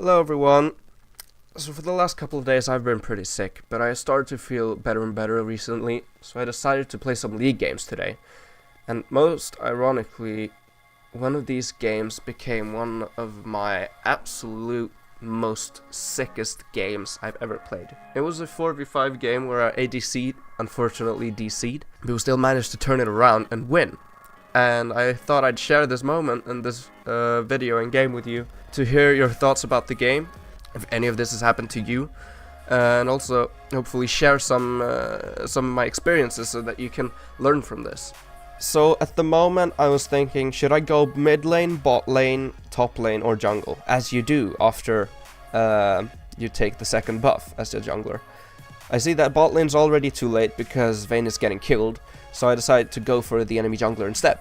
Hello everyone. So for the last couple of days I've been pretty sick, but I started to feel better and better recently, so I decided to play some League games today. And most ironically, one of these games became one of my absolute most sickest games I've ever played. It was a 4v5 game where I ADC'd, unfortunately DC'd, but we still managed to turn it around and win. And I thought I'd share this moment in this video and game with you to hear your thoughts about the game, if any of this has happened to you, and also hopefully share some of my experiences so that you can learn from this. So at the moment I was thinking, should I go mid lane, bot lane, top lane or jungle, as you do after you take the second buff as a jungler. I see that bot lane's already too late because Vayne is getting killed, so I decided to go for the enemy jungler instead.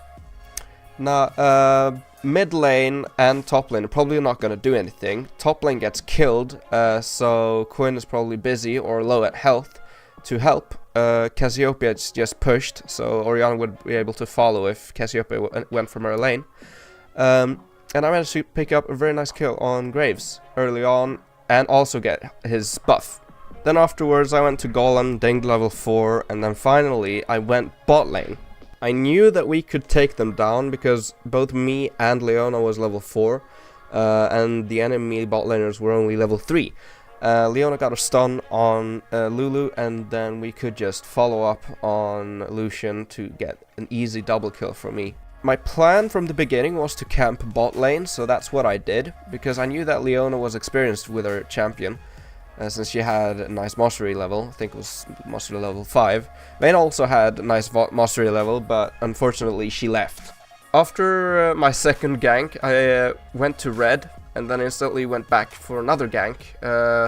Now, mid lane and top lane are probably not going to do anything. Top lane gets killed, so Quinn is probably busy or low at health to help. Cassiopeia is just pushed, so Orianna would be able to follow if Cassiopeia went from her lane. And I managed to pick up a very nice kill on Graves early on and also get his buff. Then afterwards I went to Golem, dinged level 4, and then finally I went bot lane. I knew that we could take them down because both me and Leona was level 4, and the enemy bot laners were only level 3. Leona got a stun on Lulu, and then we could just follow up on Lucian to get an easy double kill for me. My plan from the beginning was to camp bot lane, so that's what I did, because I knew that Leona was experienced with her champion. Since she had a nice mastery level, I think it was mastery level 5. Vayne also had a nice mastery level, but unfortunately she left. After my second gank, I went to red, and then instantly went back for another gank,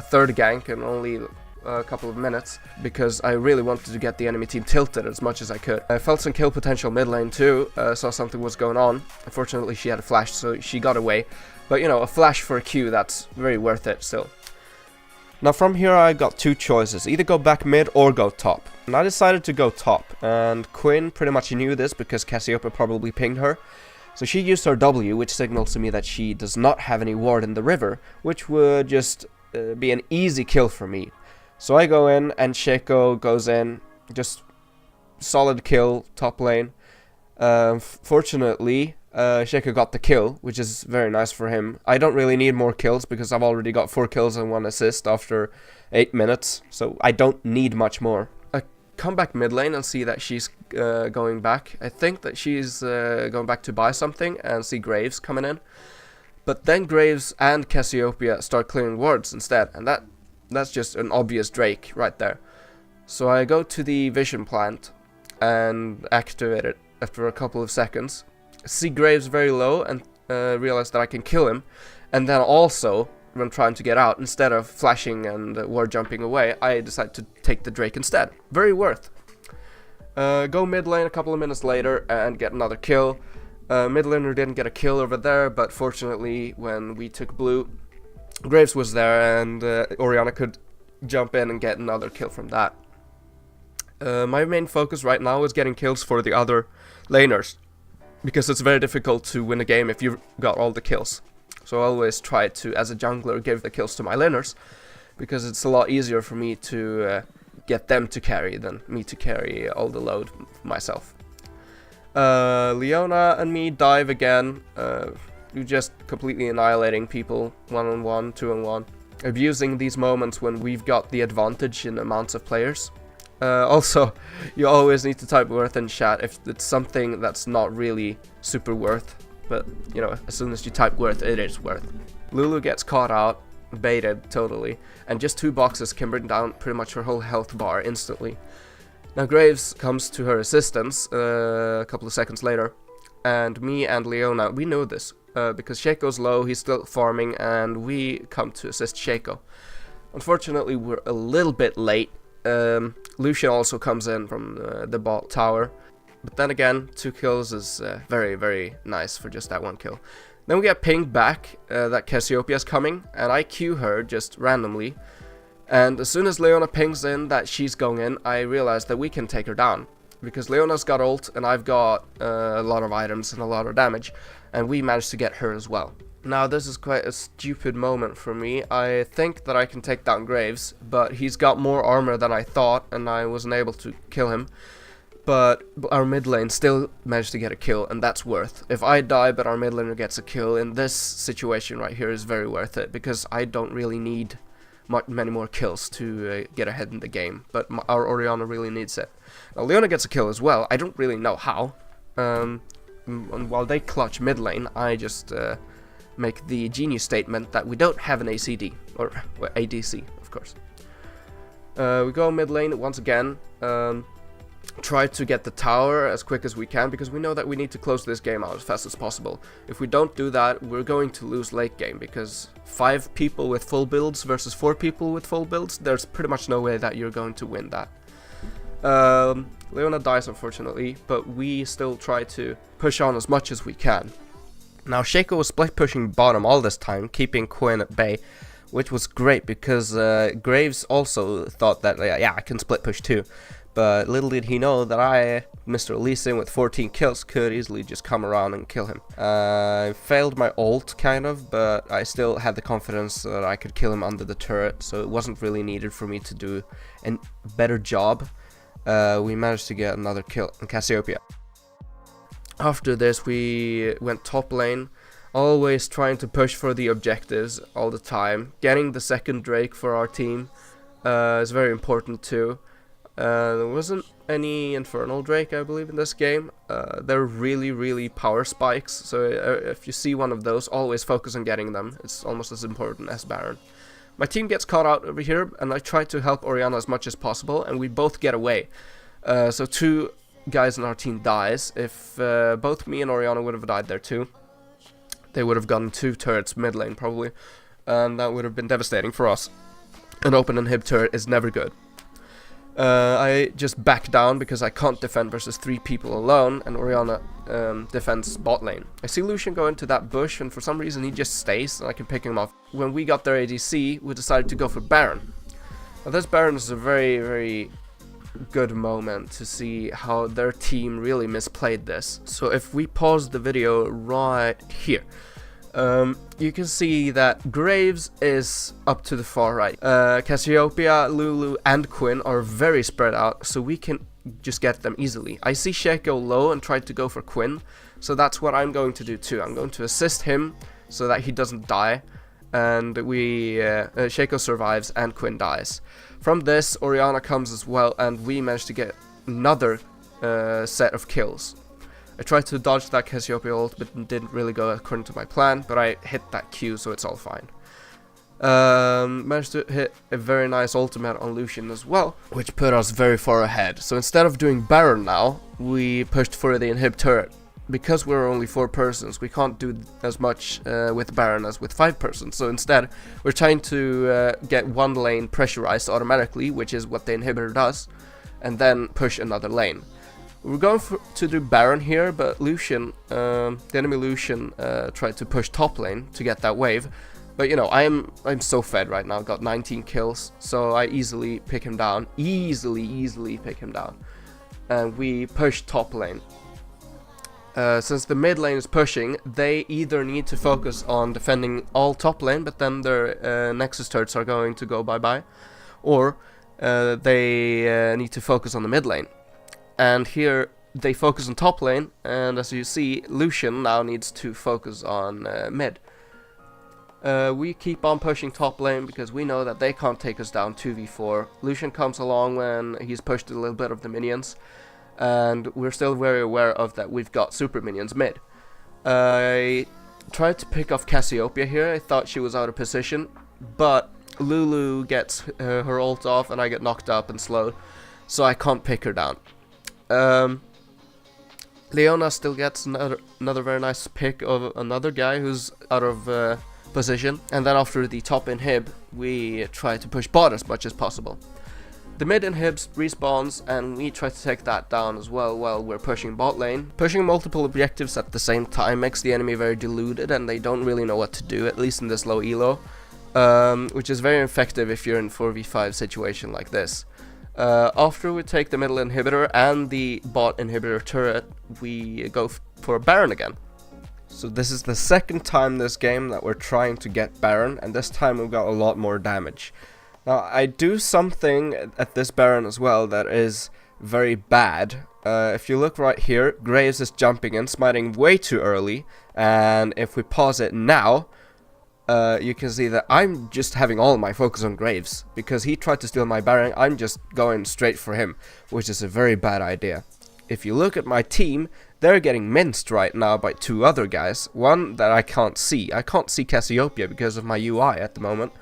third gank in only a couple of minutes, because I really wanted to get the enemy team tilted as much as I could. I felt some kill potential mid lane too, saw something was going on. Unfortunately she had a flash, so she got away. But you know, a flash for a Q, that's very worth it still. Now from here I got two choices, either go back mid or go top. And I decided to go top, and Quinn pretty much knew this because Cassiopeia probably pinged her. So she used her W, which signals to me that she does not have any ward in the river, which would just be an easy kill for me. So I go in and Shaco goes in, just solid kill, top lane. Fortunately, Shaco got the kill, which is very nice for him. I don't really need more kills because I've already got 4 kills and 1 assist after 8 minutes, so I don't need much more. I come back mid lane and see that she's going back. I think that she's going back to buy something and see Graves coming in. But then Graves and Cassiopeia start clearing wards instead, and that's just an obvious Drake right there. So I go to the vision plant and activate it after a couple of seconds. See Graves very low and realize that I can kill him, and then also when trying to get out, instead of flashing and ward jumping away, I decide to take the Drake instead. Very worth. Go mid lane a couple of minutes later and get another kill. Mid laner didn't get a kill over there, but fortunately when we took blue, Graves was there and Orianna could jump in and get another kill from that. My main focus right now is getting kills for the other laners, because it's very difficult to win a game if you've got all the kills. So I always try to, as a jungler, give the kills to my laners, because it's a lot easier for me to get them to carry than me to carry all the load myself. Leona and me dive again, we're just completely annihilating people, 1-on-1, 2-on-1, abusing these moments when we've got the advantage in amounts of players. Also, you always need to type worth in chat if it's something that's not really super worth, but you know, as soon as you type worth, it is worth. Lulu gets caught out, baited totally, and just 2 boxes can bring down pretty much her whole health bar instantly. Now Graves comes to her assistance a couple of seconds later, and me and Leona, we know this, because Shaco's low, he's still farming, and we come to assist Shaco. Unfortunately, we're a little bit late. Lucian also comes in from the bot tower, but then again, 2 kills is very, very nice for just that 1 kill. Then we get pinged back that Cassiopeia is coming, and I Q her just randomly, and as soon as Leona pings in that she's going in, I realize that we can take her down, because Leona's got ult and I've got a lot of items and a lot of damage, and we managed to get her as well. Now this is quite a stupid moment for me. I think that I can take down Graves, but he's got more armor than I thought, and I wasn't able to kill him. But our mid lane still managed to get a kill, and that's worth. If I die but our mid laner gets a kill in this situation right here is very worth it, because I don't really need many more kills to get ahead in the game, but our Orianna really needs it. Now Leona gets a kill as well. I don't really know how. And while they clutch mid lane, I just make the genius statement that we don't have an ACD, or well, ADC, of course. We go mid lane once again, try to get the tower as quick as we can, because we know that we need to close this game out as fast as possible. If we don't do that, we're going to lose late game, because 5 people with full builds versus 4 people with full builds, there's pretty much no way that you're going to win that. Leona dies unfortunately, but we still try to push on as much as we can. Now Shaco was split pushing bottom all this time, keeping Quinn at bay, which was great because Graves also thought that, yeah, I can split push too. But little did he know that I, Mr. Lee Sin with 14 kills, could easily just come around and kill him. I failed my ult, kind of, but I still had the confidence that I could kill him under the turret, so it wasn't really needed for me to do a better job. We managed to get another kill in Cassiopeia. After this, we went top lane, always trying to push for the objectives all the time. Getting the second Drake for our team is very important too. There wasn't any Infernal Drake, I believe, in this game. They're really power spikes, so if you see one of those, always focus on getting them. It's almost as important as Baron. My team gets caught out over here, and I try to help Orianna as much as possible, and we both get away. So 2 guys in our team dies. If both me and Orianna would have died there too, they would have gotten 2 turrets mid lane probably, and that would have been devastating for us. An open inhib turret is never good. I just back down because I can't defend versus 3 people alone, and Orianna defends bot lane. I see Lucian go into that bush, and for some reason he just stays, and I can pick him off. When we got their ADC, we decided to go for Baron. Now this Baron is a very good moment to see how their team really misplayed this. So if we pause the video right here, you can see that Graves is up to the far right. Cassiopeia, Lulu and Quinn are very spread out, so we can just get them easily. I see Shaco low and tried to go for Quinn, so that's what I'm going to do too. I'm going to assist him so that he doesn't die, and Shaco survives and Quinn dies. From this, Orianna comes as well, and we managed to get another set of kills. I tried to dodge that Cassiopeia ult, but it didn't really go according to my plan, but I hit that Q, so it's all fine. Managed to hit a very nice ultimate on Lucian as well, which put us very far ahead. So instead of doing Baron now, we pushed for the inhib turret. Because we're only 4 persons, we can't do as much with Baron as with 5 persons. So instead, we're trying to get one lane pressurized automatically, which is what the inhibitor does, and then push another lane. We're going to do Baron here, but Lucian, the enemy Lucian, tried to push top lane to get that wave. But you know, I'm so fed right now. Got 19 kills, so I easily pick him down. Easily pick him down. And we push top lane. Since the mid lane is pushing, they either need to focus on defending all top lane, but then their Nexus turrets are going to go bye-bye, or they need to focus on the mid lane. And here they focus on top lane, and as you see, Lucian now needs to focus on mid. We keep on pushing top lane because we know that they can't take us down 2v4. Lucian comes along when he's pushed a little bit of the minions, and we're still very aware of that we've got super minions mid. I tried to pick off Cassiopeia here. I thought she was out of position, but Lulu gets her ult off and I get knocked up and slowed, so I can't pick her down. Leona still gets another very nice pick of another guy who's out of position, and then after the top inhib we try to push bot as much as possible. The mid inhibs respawns, and we try to take that down as well while we're pushing bot lane. Pushing multiple objectives at the same time makes the enemy very deluded, and they don't really know what to do, at least in this low elo, which is very effective if you're in 4v5 situation like this. After we take the middle inhibitor and the bot inhibitor turret, we go for Baron again. So this is the second time this game that we're trying to get Baron, and this time we've got a lot more damage. Now, I do something at this Baron as well that is very bad. If you look right here, Graves is jumping in, smiting way too early, and if we pause it now, you can see that I'm just having all my focus on Graves, because he tried to steal my Baron. I'm just going straight for him, which is a very bad idea. If you look at my team, they're getting minced right now by two other guys, one that I can't see. I can't see Cassiopeia because of my UI at the moment.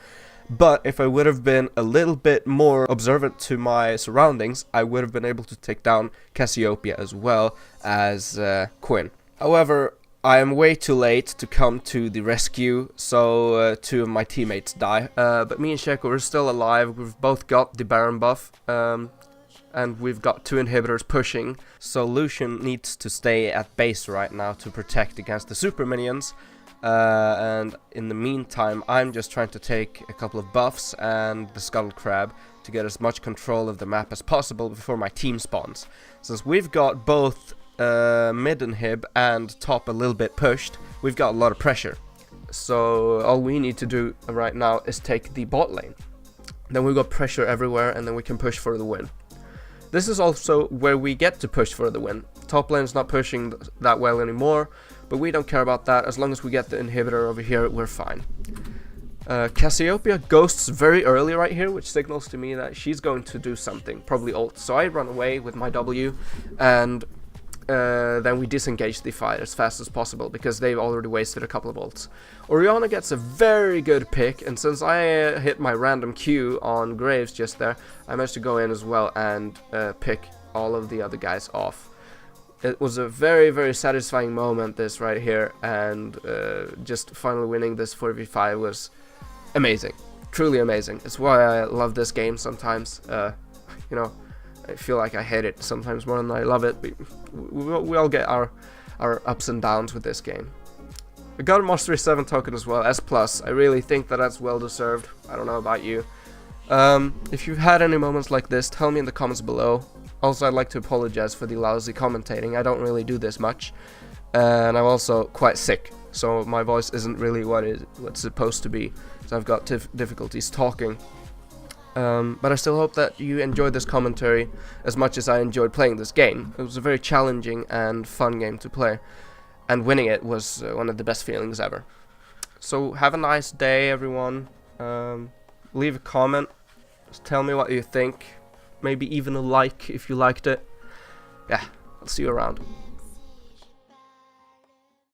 But if I would have been a little bit more observant to my surroundings, I would have been able to take down Cassiopeia as well as Quinn. However, I am way too late to come to the rescue, so two of my teammates die. But me and Sheko are still alive. We've both got the Baron buff, and we've got two inhibitors pushing. So Lucian needs to stay at base right now to protect against the super minions. And in the meantime, I'm just trying to take a couple of buffs and the Scuttle Crab to get as much control of the map as possible before my team spawns. Since we've got both mid inhib and top a little bit pushed, we've got a lot of pressure. So all we need to do right now is take the bot lane. Then we've got pressure everywhere, and then we can push for the win. This is also where we get to push for the win. Top lane's not pushing that well anymore, but we don't care about that. As long as we get the inhibitor over here, we're fine. Cassiopeia ghosts very early right here, which signals to me that she's going to do something, probably ult. So I run away with my W, and then we disengage the fight as fast as possible, because they've already wasted a couple of ults. Orianna gets a very good pick, and since I hit my random Q on Graves just there, I managed to go in as well and pick all of the other guys off. It was a very, very satisfying moment, this right here, and just finally winning this 4v5 was amazing. Truly amazing. It's why I love this game sometimes. You know, I feel like I hate it sometimes more than I love it. We all get our ups and downs with this game. I got a Mastery 7 token as well, S+. I really think that that's well deserved. I don't know about you. If you've had any moments like this, tell me in the comments below. Also, I'd like to apologize for the lousy commentating. I don't really do this much, and I'm also quite sick, so my voice isn't really what's supposed to be, so I've got difficulties talking. But I still hope that you enjoyed this commentary as much as I enjoyed playing this game. It was a very challenging and fun game to play, and winning it was one of the best feelings ever. So have a nice day, everyone. Leave a comment, just tell me what you think. Maybe even a like if you liked it. Yeah, I'll see you around.